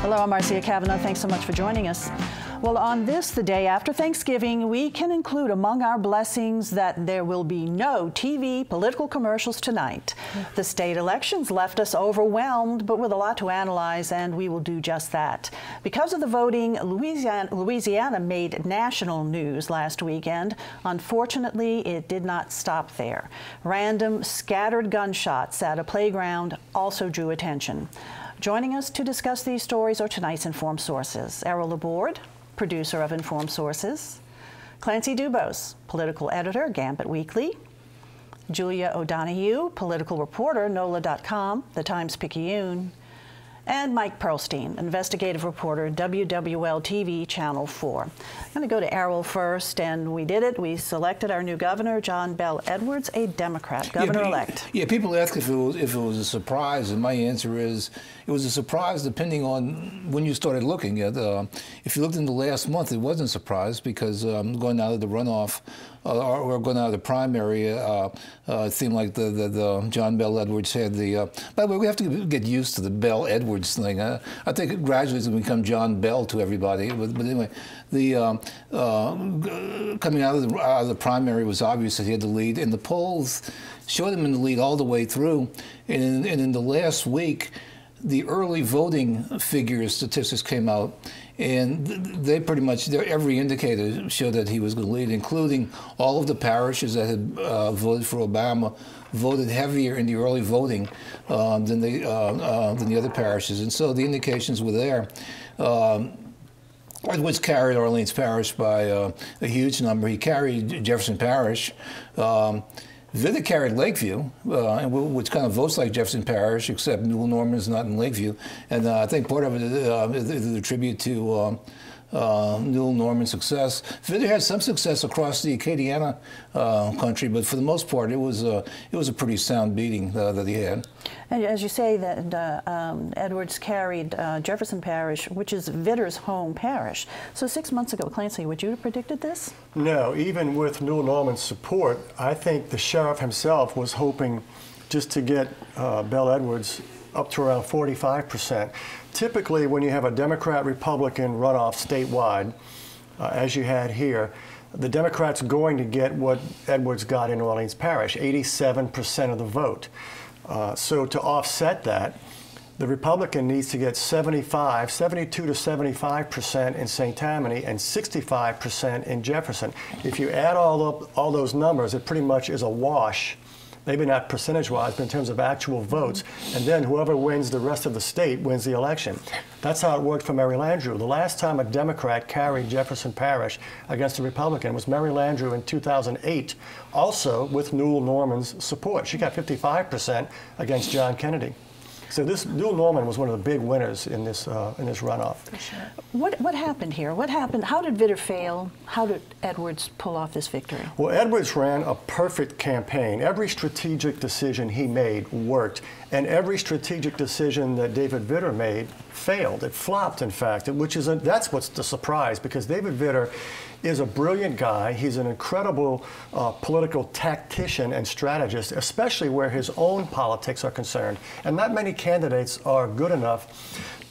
Hello, I'm Marcia Kavanaugh. Thanks so much for joining us. Well, on this, the day after Thanksgiving, we can include among our blessings that there will be no TV political commercials tonight. The state elections left us overwhelmed, but with a lot to analyze, and we will do just that. Because of the voting, Louisiana made national news last weekend. Unfortunately, it did not stop there. Random, scattered gunshots at a playground also drew attention. Joining us to discuss these stories are tonight's Informed Sources. Errol, Laborde, producer of Informed Sources; Clancy Dubos, political editor, Gambit Weekly; Julia O'Donoghue, political reporter, NOLA.com, the Times-Picayune; and Mike Perlstein, investigative reporter, WWL-TV, Channel 4. I'm going to go to Errol first, and we did it. We selected our new governor, John Bel Edwards, a Democrat, governor-elect. Yeah, people ask if it was a surprise, and my answer is it was a surprise depending on when you started looking at. If you looked in the last month, it wasn't a surprise because going out of the runoff or going out of the primary, it seemed like the John Bel Edwards had the. By the way, we have to get used to the Bel Edwards thing. I think gradually it's going to become John Bell to everybody. But anyway, the coming out of the primary was obvious that he had the lead, and the polls showed him in the lead all the way through. And in the last week, the early voting figures, statistics came out, and they pretty much, every indicator showed that he was going to lead, including all of the parishes that had voted for Obama, voted heavier in the early voting than the other parishes. And so the indications were there. Edwards carried Orleans Parish by a huge number. He carried Jefferson Parish. Vitter carried Lakeview, which kind of votes like Jefferson Parish, except Newell Norman is not in Lakeview. And I think part of it is a tribute to Newell Norman's success. Vitter had some success across the Acadiana country, but for the most part, it was a pretty sound beating that he had. And as you say, that Edwards carried Jefferson Parish, which is Vitter's home parish. So 6 months ago, Clancy, would you have predicted this? No, even with Newell Norman's support, I think the sheriff himself was hoping just to get Bel Edwards up to around 45%. Typically, when you have a Democrat-Republican runoff statewide, as you had here, the Democrats going to get what Edwards got in Orleans Parish, 87% of the vote. So to offset that, the Republican needs to get 72 to 75% in St. Tammany and 65% in Jefferson. If you add all those numbers, it pretty much is a wash. Maybe not percentage-wise, but in terms of actual votes. And then whoever wins the rest of the state wins the election. That's how it worked for Mary Landrieu. The last time a Democrat carried Jefferson Parish against a Republican was Mary Landrieu in 2008, also with Newell Norman's support. She got 55% against John Kennedy. So Newell Norman was one of the big winners in this runoff. For sure. What happened here? What happened? How did Vitter fail? How did Edwards pull off this victory? Well, Edwards ran a perfect campaign. Every strategic decision he made worked, and every strategic decision that David Vitter made failed. It flopped, in fact, that's what's the surprise, because David Vitter is a brilliant guy. He's an incredible political tactician and strategist, especially where his own politics are concerned. And not many candidates are good enough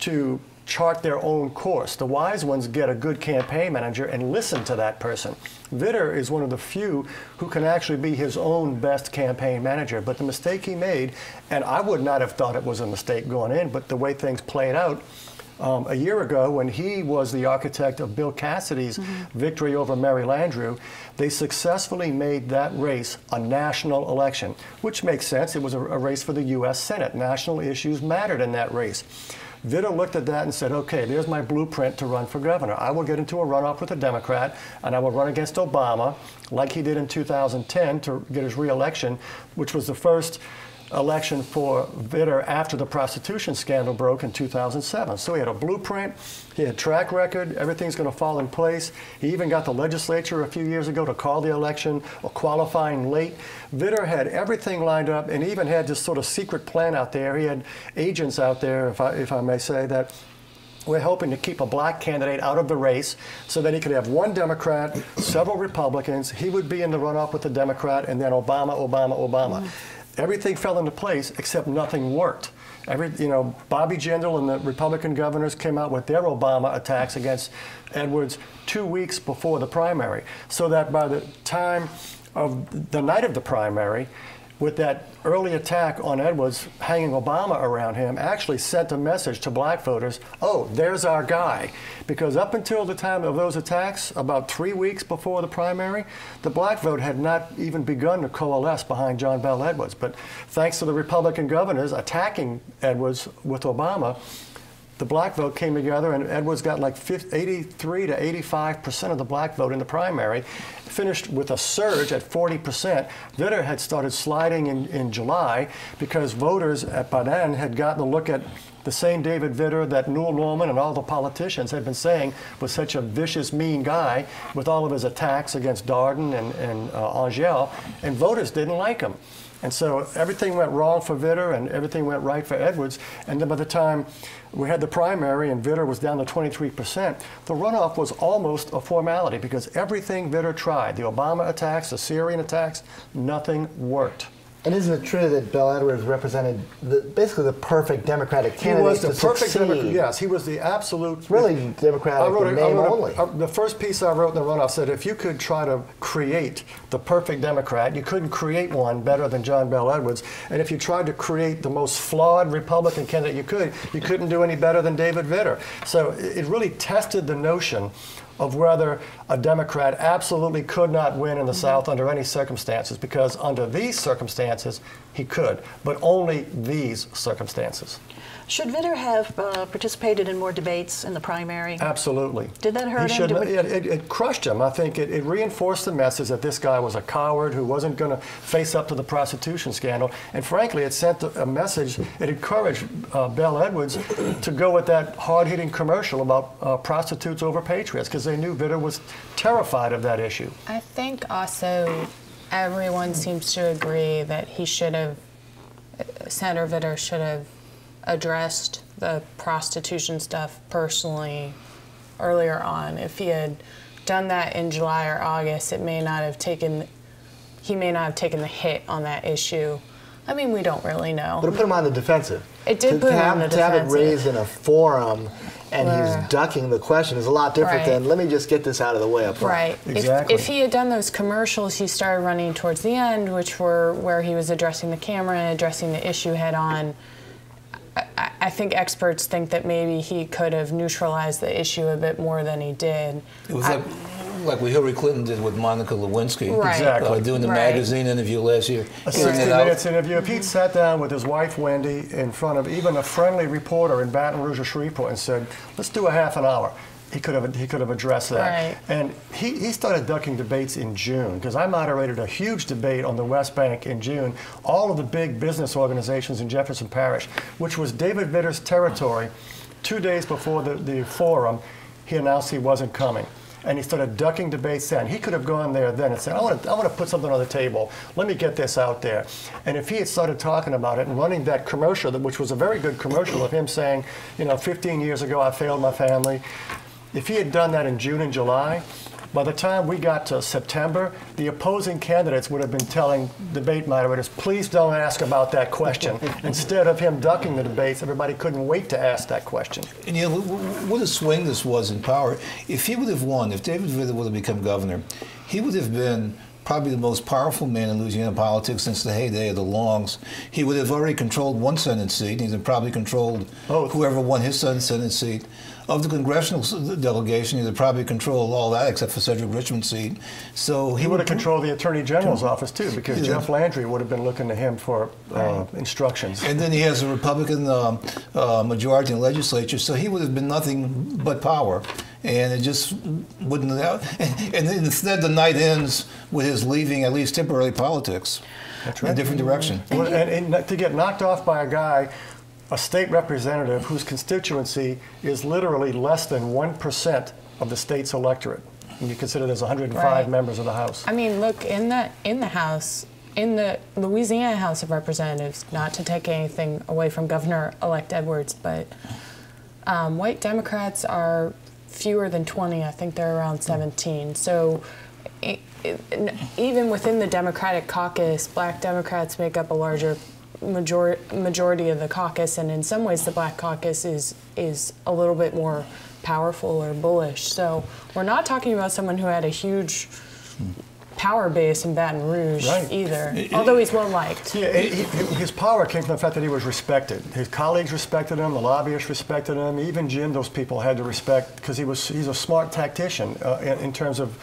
to chart their own course. The wise ones get a good campaign manager and listen to that person. Vitter is one of the few who can actually be his own best campaign manager. But the mistake he made, and I would not have thought it was a mistake going in, but the way things played out, a year ago, when he was the architect of Bill Cassidy's victory over Mary Landrieu, they successfully made that race a national election, which makes sense. It was a race for the U.S. Senate. National issues mattered in that race. Vitter looked at that and said, okay, there's my blueprint to run for governor. I will get into a runoff with a Democrat, and I will run against Obama, like he did in 2010 to get his re-election, which was the first election for Vitter after the prostitution scandal broke in 2007. So he had a blueprint, he had a track record, everything's going to fall in place. He even got the legislature a few years ago to call the election or qualifying late. Vitter had everything lined up and even had this sort of secret plan out there. He had agents out there, if I may say, that we're hoping to keep a black candidate out of the race so that he could have one Democrat, several Republicans. He would be in the runoff with the Democrat, and then Obama, Obama, Obama. everything fell into place except nothing worked. Bobby Jindal and the Republican governors came out with their Obama attacks against Edwards 2 weeks before the primary, so that by the time of the night of the primary, with that early attack on Edwards hanging Obama around him, actually sent a message to black voters, oh, there's our guy. Because up until the time of those attacks, about 3 weeks before the primary, the black vote had not even begun to coalesce behind John Bell Edwards. But thanks to the Republican governors attacking Edwards with Obama, the black vote came together, and Edwards got like 83 to 85% of the black vote in the primary, finished with a surge at 40%. Vitter had started sliding in July because voters by then had gotten a look at the same David Vitter that Newell Norman and all the politicians had been saying was such a vicious, mean guy with all of his attacks against Darden and Angel, and voters didn't like him. And so everything went wrong for Vitter and everything went right for Edwards. And then by the time we had the primary and Vitter was down to 23%, the runoff was almost a formality because everything Vitter tried, the Obama attacks, the Syrian attacks, nothing worked. And isn't it true that Bell Edwards represented basically the perfect Democratic candidate? He was the perfect succeed? Democrat. Yes, he was the absolute. Really Democratic in name only. The first piece I wrote in the runoff said if you could try to create the perfect Democrat, you couldn't create one better than John Bell Edwards. And if you tried to create the most flawed Republican candidate you couldn't do any better than David Vitter. So it really tested the notion of whether a Democrat absolutely could not win in the South under any circumstances, because under these circumstances he could, but only these circumstances. Should Vitter have participated in more debates in the primary? Absolutely. Did that hurt him? It crushed him. I think it reinforced the message that this guy was a coward who wasn't going to face up to the prostitution scandal. And frankly, it sent a message, it encouraged Bell Edwards to go with that hard-hitting commercial about prostitutes over patriots, because they knew Vitter was terrified of that issue. I think also everyone seems to agree that Senator Vitter should have addressed the prostitution stuff personally earlier on. If he had done that in July or August, he may not have taken the hit on that issue. I mean, we don't really know. But it put him on the defensive. It did put him on the defensive. To have it raised in a forum and he's ducking the question is a lot different than, let me just get this out of the way up front. Right. Exactly. If he had done those commercials he started running towards the end, which were where he was addressing the camera and addressing the issue head on, I think experts think that maybe he could have neutralized the issue a bit more than he did. It was like what Hillary Clinton did with Monica Lewinsky. Right. Exactly. Doing the magazine interview last year. A 60-minute interview. If he'd sat down with his wife, Wendy, in front of even a friendly reporter in Baton Rouge or Shreveport and said, let's do a half an hour, he could have addressed that. Right. And he started ducking debates in June, because I moderated a huge debate on the West Bank in June, all of the big business organizations in Jefferson Parish, which was David Vitter's territory. 2 days before the forum, he announced he wasn't coming. And he started ducking debates then. He could have gone there then and said, I want to put something on the table. Let me get this out there. And if he had started talking about it and running that commercial, which was a very good commercial of him saying, 15 years ago I failed my family. If he had done that in June and July, by the time we got to September, the opposing candidates would have been telling debate moderators, please don't ask about that question. Instead of him ducking the debates, everybody couldn't wait to ask that question. And what a swing this was in power. If he would have won, if David Vitter would have become governor, he would have been probably the most powerful man in Louisiana politics since the heyday of the Longs. He would have already controlled one Senate seat. He'd have probably controlled whoever won his Senate seat. Of the congressional delegation, he'd have probably controlled all that except for Cedric Richmond's seat. So he would have controlled the Attorney General's office too, because Jeff Landry would have been looking to him for instructions. And then he has a Republican majority in the legislature, so he would have been nothing but power. And it just wouldn't have. And instead, the night ends with his leaving at least temporary politics in a different direction. And to get knocked off by a guy, a state representative whose constituency is literally less than 1% of the state's electorate. And you consider there's 105 members of the House. I mean, look, in the House, in the Louisiana House of Representatives, not to take anything away from Governor-elect Edwards, but white Democrats are fewer than 20. I think they're around 17. So even within the Democratic caucus, Black Democrats make up a larger majority of the caucus, and in some ways the Black caucus is a little bit more powerful or bullish. So we're not talking about someone who had a huge power base in Baton Rouge either, although he's well liked. Yeah, his power came from the fact that he was respected. His colleagues respected him, the lobbyists respected him, even Jim, those people had to respect, because he's a smart tactician in terms of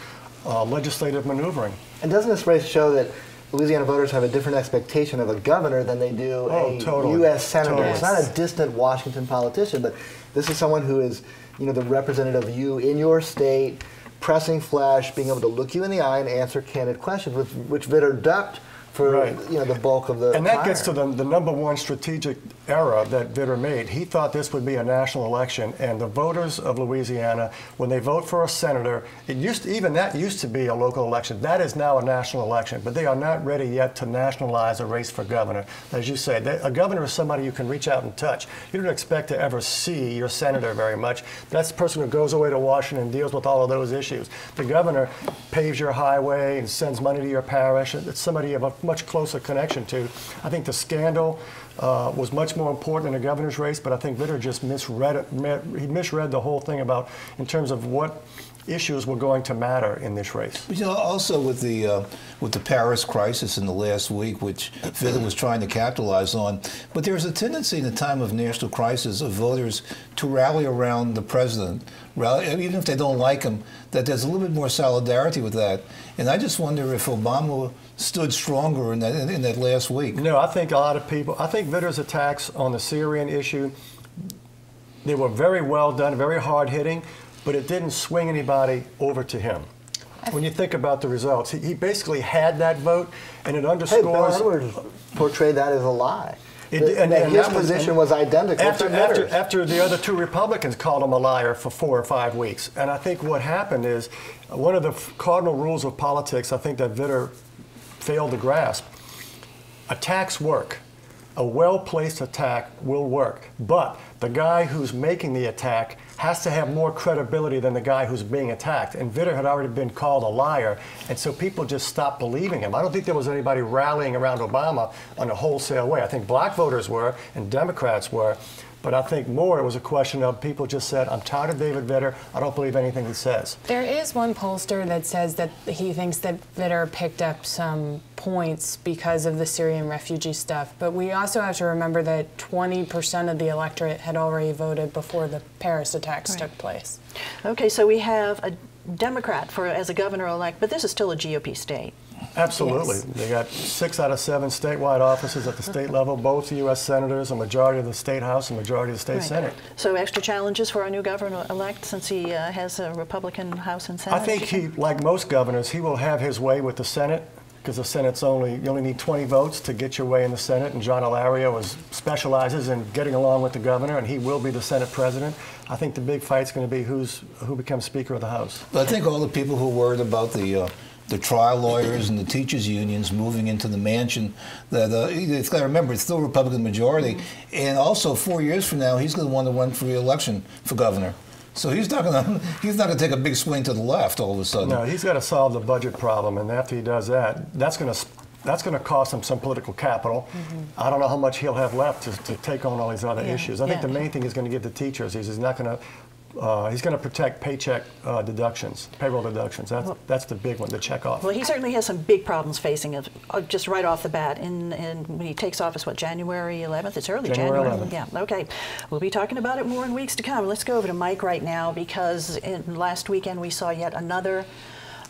legislative maneuvering. And doesn't this race show that Louisiana voters have a different expectation of a governor than they do a U.S. senator? Totally. It's not a distant Washington politician, but this is someone who is, you know, the representative of you in your state, pressing flesh, being able to look you in the eye and answer candid questions, which Vitter ducked for you know, the bulk of the And that gets to the number one strategic error that Vitter made. He thought this would be a national election, and the voters of Louisiana, when they vote for a senator, even that used to be a local election. That is now a national election, but they are not ready yet to nationalize a race for governor. As you say, a governor is somebody you can reach out and touch. You don't expect to ever see your senator very much. That's the person who goes away to Washington and deals with all of those issues. The governor paves your highway and sends money to your parish. It's somebody you have a much closer connection to. I think the scandal was much more important in a governor's race, but I think Vitter just misread it. He misread the whole thing about in terms of what issues were going to matter in this race. But, you know, also with the Paris crisis in the last week, which Vitter was trying to capitalize on, but there's a tendency in the time of national crisis of voters to rally around the president, even if they don't like him, that there's a little bit more solidarity with that. And I just wonder if Obama stood stronger in that last week. No, I think a lot of people, I think Vitter's attacks on the Syrian issue, they were very well done, very hard-hitting, but it didn't swing anybody over to him. When you think about the results, he basically had that vote, and it underscores... Hey, Bill Edwards portrayed that as a lie. And his position was identical to Vitter's. After the other two Republicans called him a liar for 4 or 5 weeks. And I think what happened is, one of the cardinal rules of politics, I think that Vitter failed to grasp, attacks work. A well-placed attack will work, but the guy who's making the attack has to have more credibility than the guy who's being attacked. And Vitter had already been called a liar, and so people just stopped believing him. I don't think there was anybody rallying around Obama on a wholesale way. I think black voters were, and Democrats were, but I think more it was a question of people just said, I'm tired of David Vitter, I don't believe anything he says. There is one pollster that says that he thinks that Vitter picked up some points because of the Syrian refugee stuff, but we also have to remember that 20% of the electorate had already voted before the Paris attacks took place. Okay, so we have a Democrat as a governor-elect, but this is still a GOP state. Absolutely. Yes. They got 6 out of 7 statewide offices at the state level, both U.S. senators, a majority of the state House, a majority of the state Senate. So extra challenges for our new governor-elect since he has a Republican House and Senate? I think he, like most governors, he will have his way with the Senate, because the Senate's you only need 20 votes to get your way in the Senate, and John Alario specializes in getting along with the governor, and he will be the Senate president. I think the big fight's going to be who becomes Speaker of the House. But I think all the people who are worried about the trial lawyers and the teachers' unions moving into the mansion, it's got to remember, it's still a Republican majority, and also 4 years from now, he's going to want to run for re-election for governor. So he's not going to take a big swing to the left all of a sudden. No, he's got to solve the budget problem, and after he does that, that's going to cost him some political capital. I don't know how much he'll have left to take on all these other issues. I think the main thing he's going to give the teachers is he's going to protect paycheck deductions, payroll deductions. That's the big one, the check off. Well, he certainly has some big problems facing it just right off the bat. And when he takes office, what, January 11th? It's early January January. 11th. Yeah, okay. We'll be talking about it more in weeks to come. Let's go over to Mike right now, because last weekend we saw yet another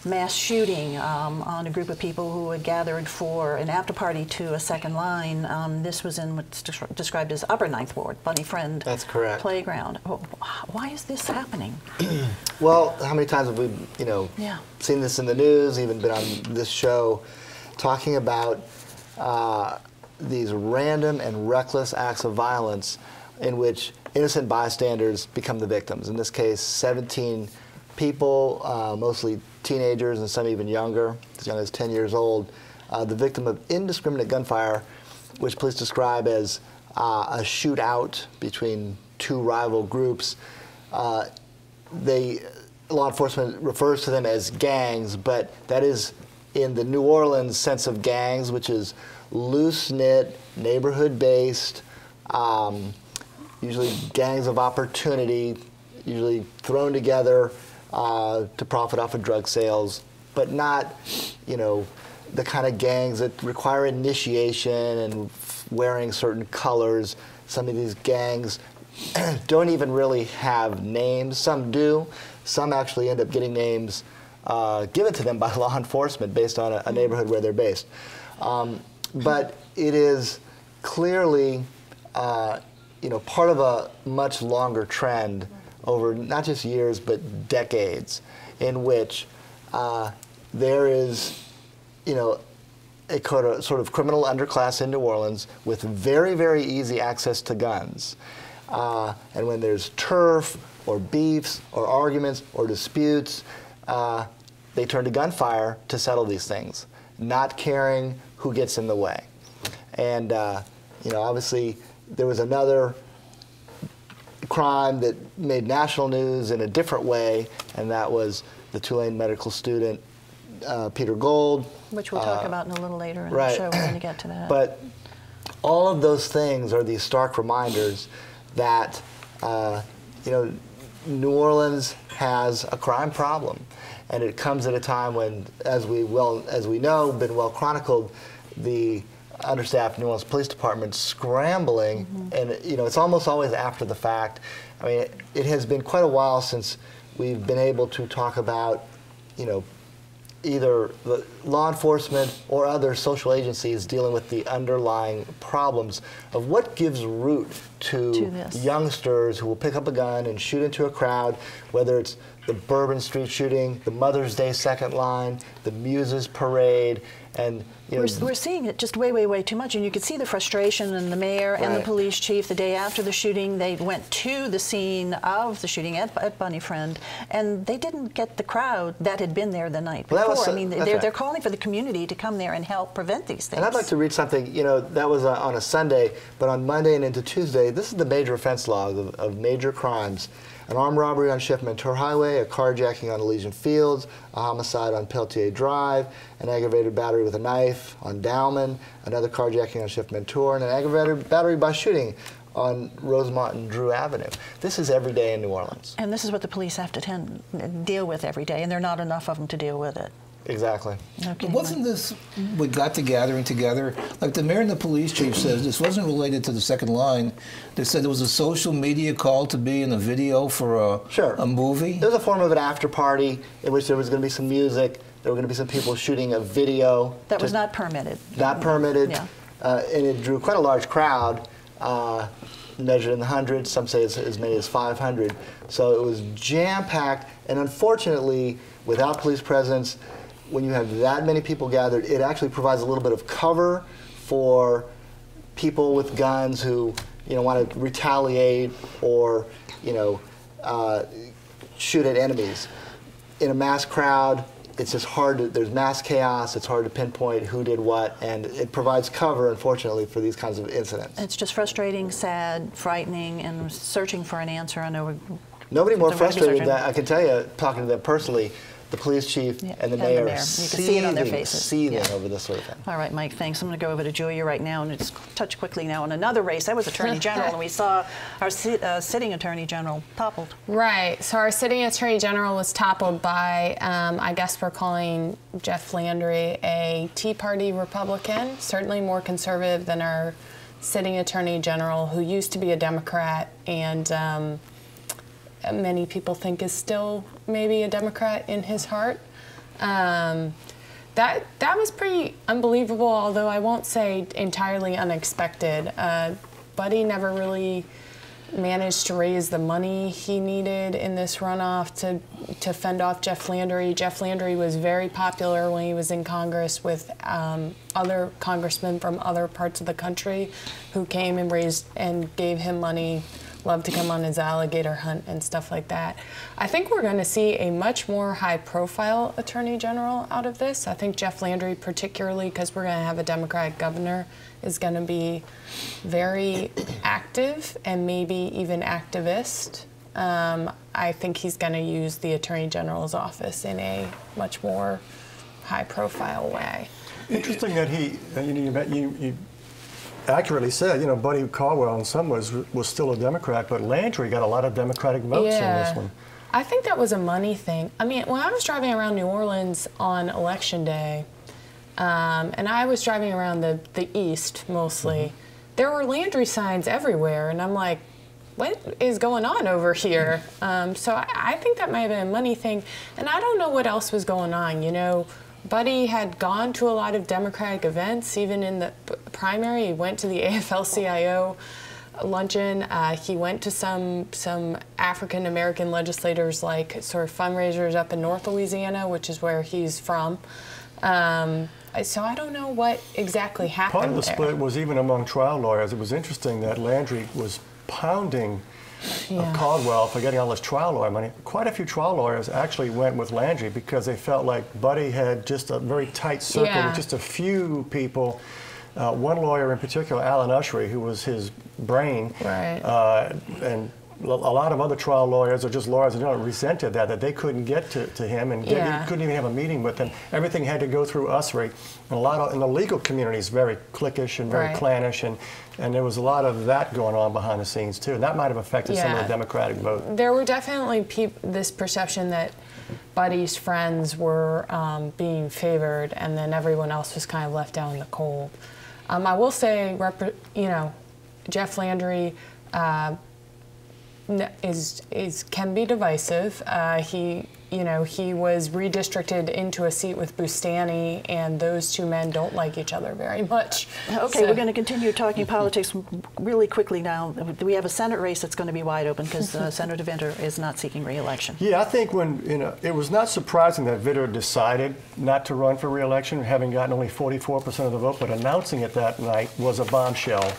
mass shooting on a group of people who had gathered for an after party to a second line. This was in what's described as Upper Ninth Ward, Bunny Friend That's correct. Playground. Why is this happening? Well, how many times have we, seen this in the news, even been on this show, talking about these random and reckless acts of violence in which innocent bystanders become the victims. In this case, 17 people, mostly teenagers and some even younger, as young as 10 years old, the victim of indiscriminate gunfire, which police describe as a shootout between two rival groups. They law enforcement refers to them as gangs, but that is in the New Orleans sense of gangs, which is loose-knit, neighborhood-based, usually gangs of opportunity, usually thrown together to profit off of drug sales, but not, you know, the kind of gangs that require initiation and wearing certain colors. Some of these gangs don't even really have names. Some do. Some actually end up getting names given to them by law enforcement based on a neighborhood where they're based. But it is clearly, you know, part of a much longer trend over not just years but decades, in which there is, you know, a sort of criminal underclass in New Orleans with very, very easy access to guns. And when there's turf or beefs or arguments or disputes, they turn to gunfire to settle these things, not caring who gets in the way. And you know, obviously, there was another crime that made national news in a different way, and that was the Tulane medical student, Peter Gold. Which we'll talk about in a little later in the show. We're going to get to that. But all of those things are these stark reminders that you know, New Orleans has a crime problem, and it comes at a time when, as we know, been well chronicled, the understaffed New Orleans Police Department scrambling, and you know, it's almost always after the fact. I mean, it has been quite a while since we've been able to talk about, you know, either the law enforcement or other social agencies dealing with the underlying problems of what gives root to youngsters who will pick up a gun and shoot into a crowd, whether it's the Bourbon Street shooting, the Mother's Day Second Line, the Muses Parade, and you know, we're seeing it just way, way, way too much, and you could see the frustration in the mayor and the police chief. The day after the shooting, they went to the scene of the shooting at Bunny Friend, and they didn't get the crowd that had been there the night before. I mean, they're calling for the community to come there and help prevent these things. And I'd like to read something, you know, that was on a Sunday, but on Monday and into Tuesday, this is the major offense log of major crimes. An armed robbery on Chef-Mentor Highway, a carjacking on Elysian Fields, a homicide on Peltier Drive, an aggravated battery with a knife on Dowman, another carjacking on Chef-Mentor, and an aggravated battery by shooting on Rosemont and Drew Avenue. This is every day in New Orleans. And this is what the police have to deal with every day, and there are not enough of them to deal with it. Exactly. Okay. Wasn't this, we got the gathering together, like the mayor and the police chief says, this wasn't related to the second line. They said it was a social media call to be in a video for a movie. There was a form of an after party in which there was going to be some music, there were going to be some people shooting a video. That was not permitted. Not permitted. Yeah. And it drew quite a large crowd, measured in the hundreds, some say as many as 500. So it was jam-packed, and unfortunately, without police presence, when you have that many people gathered, it actually provides a little bit of cover for people with guns who, you know, want to retaliate or, you know, shoot at enemies. In a mass crowd, it's just hard to, there's mass chaos, it's hard to pinpoint who did what, and it provides cover, unfortunately, for these kinds of incidents. It's just frustrating, sad, frightening, and searching for an answer. I know nobody more frustrated than, I can tell you, talking to them personally, the police chief and the mayor are seething over this sort of thing. All right, Mike, thanks. I'm going to go over to Julia right now and just touch quickly now on another race. That was Attorney General, and we saw our sitting Attorney General toppled. Right. So our sitting Attorney General was toppled by, I guess we're calling Jeff Landry a Tea Party Republican, certainly more conservative than our sitting Attorney General, who used to be a Democrat and many people think is still maybe a Democrat in his heart. That was pretty unbelievable, although I won't say entirely unexpected. Buddy never really managed to raise the money he needed in this runoff to fend off Jeff Landry. Jeff Landry was very popular when he was in Congress with other congressmen from other parts of the country who came and raised and gave him money, loved to come on his alligator hunt and stuff like that. I think we're going to see a much more high-profile Attorney General out of this. I think Jeff Landry, particularly because we're going to have a Democratic governor, is going to be very active and maybe even activist I think he's going to use the Attorney General's office in a much more high-profile way. Interesting that you accurately said, Buddy Caldwell in some ways was still a Democrat, but Landry got a lot of Democratic votes in this one. I think that was a money thing. I mean, when I was driving around New Orleans on Election Day, and I was driving around the East mostly, there were Landry signs everywhere, and I'm like, what is going on over here? So I think that might have been a money thing, and I don't know what else was going on. Buddy had gone to a lot of Democratic events, even in the primary. He went to the AFL-CIO luncheon. He went to some African American legislators, like sort of fundraisers up in North Louisiana, which is where he's from. So I don't know what exactly happened. Part of the split was even among trial lawyers. It was interesting that Landry was pounding Caldwell for getting all this trial lawyer money. Quite a few trial lawyers actually went with Landry because they felt like Buddy had just a very tight circle with just a few people. One lawyer in particular, Alan Ushery, who was his brain, and a lot of other trial lawyers or just lawyers in general resented that they couldn't get to him and couldn't even have a meeting with him. Everything had to go through Ushery. And the legal community is very cliquish and very clannish, and there was a lot of that going on behind the scenes too. And that might have affected some of the Democratic vote. There were definitely this perception that Buddy's friends were being favored, and then everyone else was kind of left out in the cold. I will say, Jeff Landry can be divisive. He was redistricted into a seat with Bustani, and those two men don't like each other very much. Okay, we're going to continue talking politics really quickly now. We have a Senate race that's going to be wide open because Senator Vitter is not seeking re-election. Yeah, I think it was not surprising that Vitter decided not to run for re-election, having gotten only 44% of the vote, but announcing it that night was a bombshell.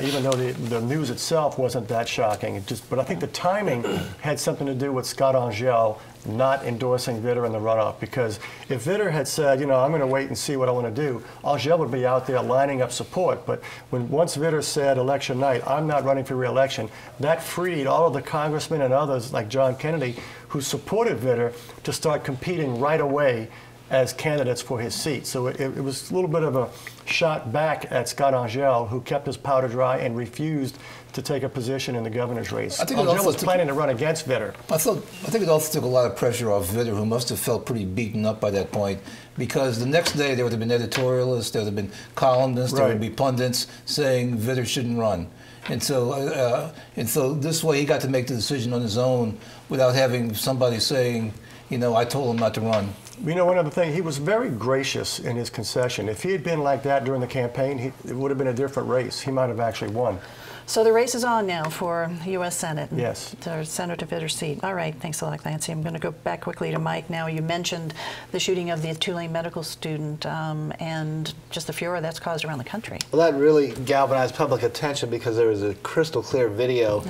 Even though the news itself wasn't that shocking. But I think the timing had something to do with Scott Angel not endorsing Vitter in the runoff, because if Vitter had said, I'm going to wait and see what I want to do, Angel would be out there lining up support. But once Vitter said election night, I'm not running for re-election, that freed all of the congressmen and others like John Kennedy who supported Vitter to start competing right away as candidates for his seat. So it was a little bit of a shot back at Scott Angel, who kept his powder dry and refused to take a position in the governor's race. I think Angel was planning to run against Vitter. I think it also took a lot of pressure off Vitter, who must have felt pretty beaten up by that point, because the next day there would have been editorialists, there would have been columnists, there would be pundits saying Vitter shouldn't run. And so this way he got to make the decision on his own without having somebody saying, I told him not to run. One other thing, he was very gracious in his concession. If he had been like that during the campaign, it would have been a different race. He might have actually won. So the race is on now for U.S. Senate. Yes. To Senator Vitter's seat. All right, thanks a lot, Clancy. I'm going to go back quickly to Mike now. You mentioned the shooting of the Tulane medical student and just the furor that's caused around the country. Well, that really galvanized public attention because there was a crystal clear video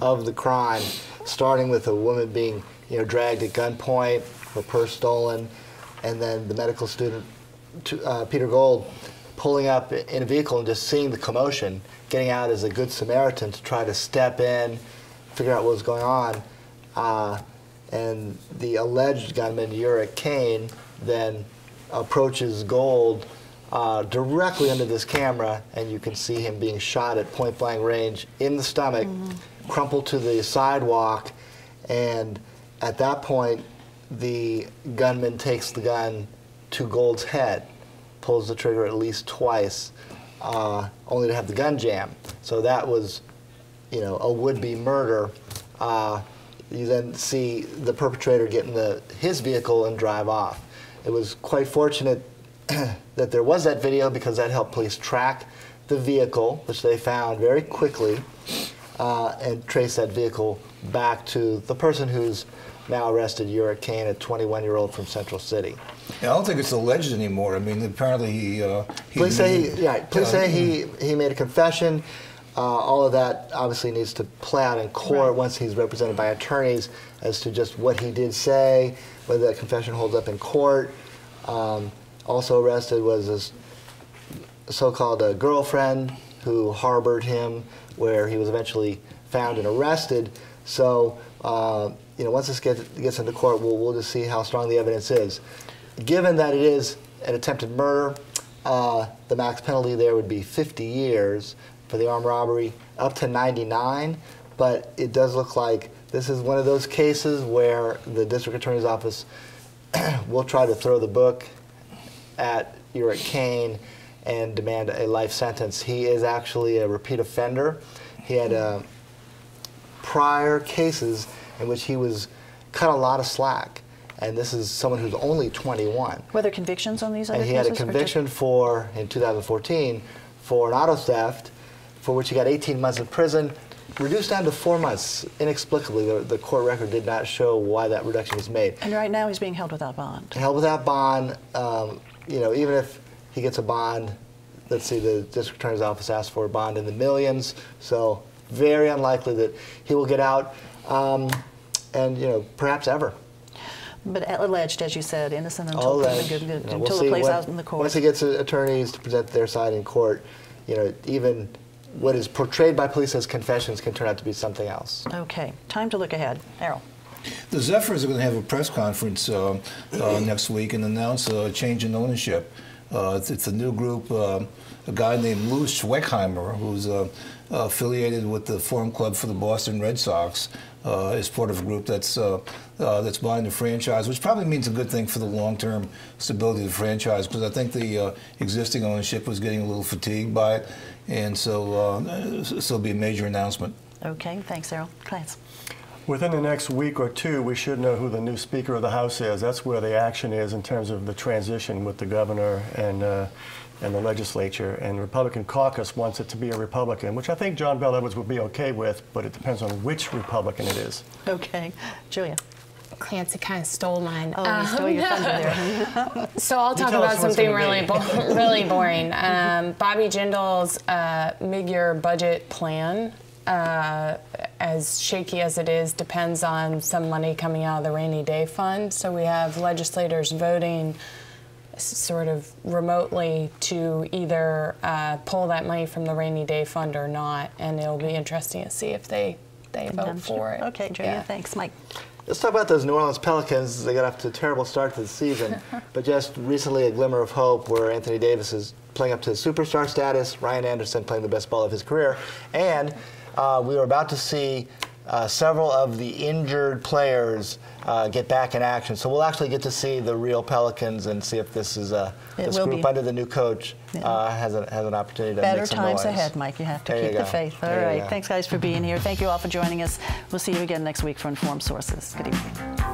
of the crime, starting with a woman being dragged at gunpoint, her purse stolen, and then the medical student, Peter Gold, pulling up in a vehicle and just seeing the commotion, getting out as a good Samaritan to try to step in, figure out what was going on. And the alleged gunman, Uric Kane, then approaches Gold directly under this camera, and you can see him being shot at point-blank range in the stomach, crumpled to the sidewalk, and at that point, the gunman takes the gun to Gold's head, pulls the trigger at least twice, only to have the gun jam. So that was, a would-be murder. You then see the perpetrator get in his vehicle and drive off. It was quite fortunate that there was that video, because that helped police track the vehicle, which they found very quickly, and trace that vehicle back to the person who's now arrested, Uric Kane, a 21-year-old from Central City. Yeah, I don't think it's alleged anymore. I mean, apparently police say he made a confession. All of that obviously needs to play out in court once he's represented by attorneys as to just what he did say, whether that confession holds up in court. Also arrested was his so-called girlfriend who harbored him, where he was eventually found and arrested. So, once this gets into court, we'll just see how strong the evidence is. Given that it is an attempted murder, the max penalty there would be 50 years for the armed robbery, up to 99. But it does look like this is one of those cases where the district attorney's office will try to throw the book at Eric Kane and demand a life sentence. He is actually a repeat offender. He had prior cases in which he was cut a lot of slack. And this is someone who's only 21. Were there convictions on these other cases? And he had a conviction in 2014, for an auto theft, for which he got 18 months in prison, reduced down to 4 months. Inexplicably, the court record did not show why that reduction was made. And right now he's being held without bond. Held without bond. Even if he gets a bond, let's see, the district attorney's office asked for a bond in the millions, so very unlikely that he will get out, and perhaps ever. But alleged, as you said, innocent until it plays out in the court. Once he gets attorneys to present their side in court, even what is portrayed by police as confessions can turn out to be something else. Okay, time to look ahead. Errol. The Zephyrs are going to have a press conference next week and announce a change in ownership. It's a new group, a guy named Louis Schweckheimer, who's affiliated with the Forum Club for the Boston Red Sox, is part of a group that's buying the franchise, which probably means a good thing for the long-term stability of the franchise, because I think the existing ownership was getting a little fatigued by it, and so it'll be a major announcement. Okay, thanks, Errol. Clancy. Within the next week or two, we should know who the new Speaker of the House is. That's where the action is in terms of the transition with the governor and the legislature. And the Republican caucus wants it to be a Republican, which I think John Bel Edwards would be okay with, but it depends on which Republican it is. Okay. Julia. Clancy kind of stole mine. Oh, he stole your thunder there. So I'll talk about something really boring. Bobby Jindal's mid-year budget plan, as shaky as it is, depends on some money coming out of the rainy day fund. So we have legislators voting sort of remotely to either pull that money from the rainy day fund or not, and it'll be interesting to see if they vote for it. Okay, Julia, thanks. Mike. Let's talk about those New Orleans Pelicans. They got off to a terrible start to the season, but just recently a glimmer of hope where Anthony Davis is playing up to his superstar status, Ryan Anderson playing the best ball of his career, and we were about to see several of the injured players get back in action. So we'll actually get to see the real Pelicans and see if this is this group under the new coach has an opportunity to better make some times noise. ahead, Mike. You have to keep the faith. All right. Thanks, guys, for being here. Thank you all for joining us. We'll see you again next week for Informed Sources. Good evening.